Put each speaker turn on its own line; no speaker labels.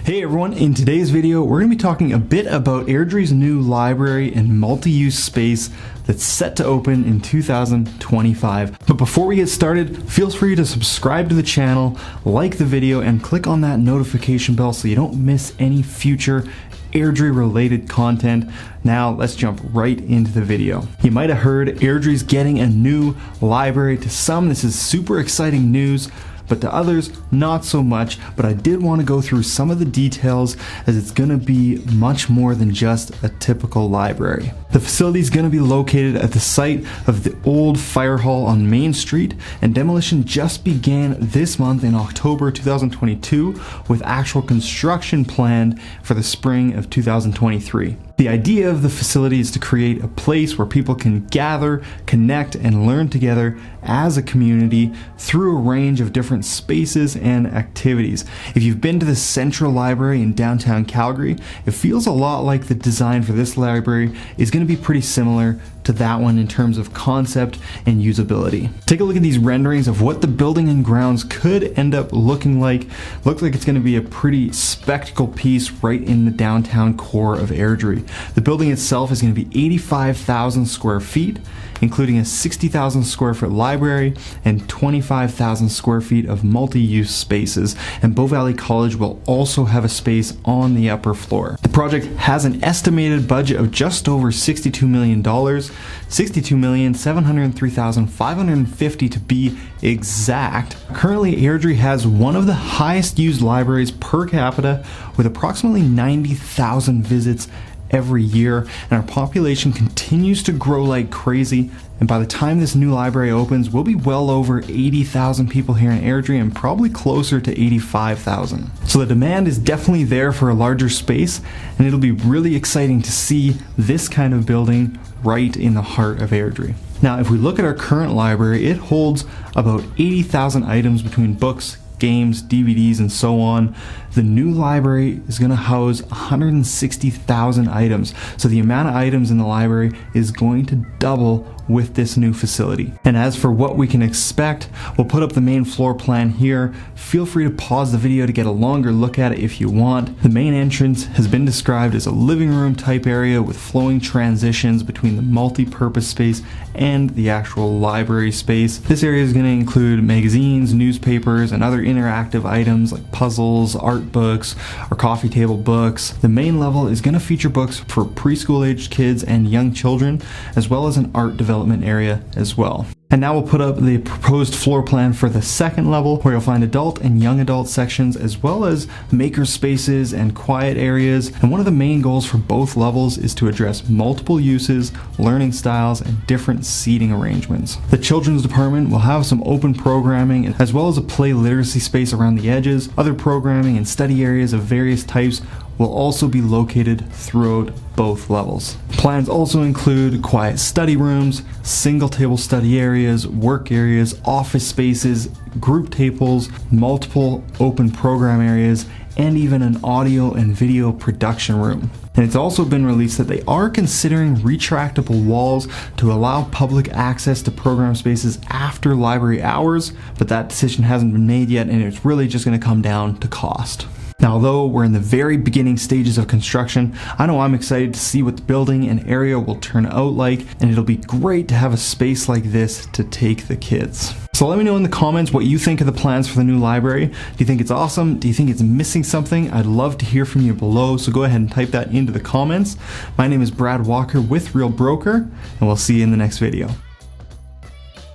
Hey everyone, in today's video we're going to be talking a bit about Airdrie's new library and multi-use space that's set to open in 2025. But before we get started, feel free to subscribe to the channel, like the video, and click on that notification bell so you don't miss any future Airdrie related content. Now let's jump right into the video. You might have heard Airdrie's getting a new library. To some this is super exciting news, but to others, not so much. But I did want to go through some of the details as it's going to be much more than just a typical library. The facility is going to be located at the site of the old fire hall on Main Street, and demolition just began this month in October 2022 with actual construction planned for the spring of 2023. The idea of the facility is to create a place where people can gather, connect, and learn together as a community through a range of different spaces and activities. If you've been to the Central Library in downtown Calgary, it feels a lot like the design for this library is going to be pretty similar to that one in terms of concept and usability. Take a look at these renderings of what the building and grounds could end up looking like. Looks like it's going to be a pretty spectacle piece right in the downtown core of Airdrie. The building itself is going to be 85,000 square feet, including a 60,000 square foot library and 25,000 square feet of multi-use spaces, and Bow Valley College will also have a space on the upper floor. The project has an estimated budget of just over $62 million, $62,703,550 to be exact. Currently, Airdrie has one of the highest used libraries per capita with approximately 90,000 visits every year, and our population continues to grow like crazy. And by the time this new library opens, we'll be well over 80,000 people here in Airdrie and probably closer to 85,000. So the demand is definitely there for a larger space, and it'll be really exciting to see this kind of building right in the heart of Airdrie. Now, if we look at our current library, it holds about 80,000 items between books, games, DVDs, and so on. The new library is going to house 160,000 items. So the amount of items in the library is going to double with this new facility. And as for what we can expect, we'll put up the main floor plan here. Feel free to pause the video to get a longer look at it if you want. The main entrance has been described as a living room type area with flowing transitions between the multi-purpose space and the actual library space. This area is going to include magazines, newspapers, and other interactive items like puzzles, art books, or coffee table books. The main level is going to feature books for preschool aged kids and young children, as well as an art development area as well. And now we'll put up the proposed floor plan for the second level, where you'll find adult and young adult sections, as well as maker spaces and quiet areas. And one of the main goals for both levels is to address multiple uses, learning styles, and different seating arrangements. The children's department will have some open programming, as well as a play literacy space around the edges. Other programming and study areas of various types will also be located throughout both levels. Plans also include quiet study rooms, single table study areas, work areas, office spaces, group tables, multiple open program areas, and even an audio and video production room. And it's also been released that they are considering retractable walls to allow public access to program spaces after library hours, but that decision hasn't been made yet, and it's really just going to come down to cost. Now, although we're in the very beginning stages of construction, I know I'm excited to see what the building and area will turn out like, and it'll be great to have a space like this to take the kids. So let me know in the comments what you think of the plans for the new library. Do you think it's awesome? Do you think it's missing something? I'd love to hear from you below, so go ahead and type that into the comments. My name is Brad Walker with Real Broker, and we'll see you in the next video.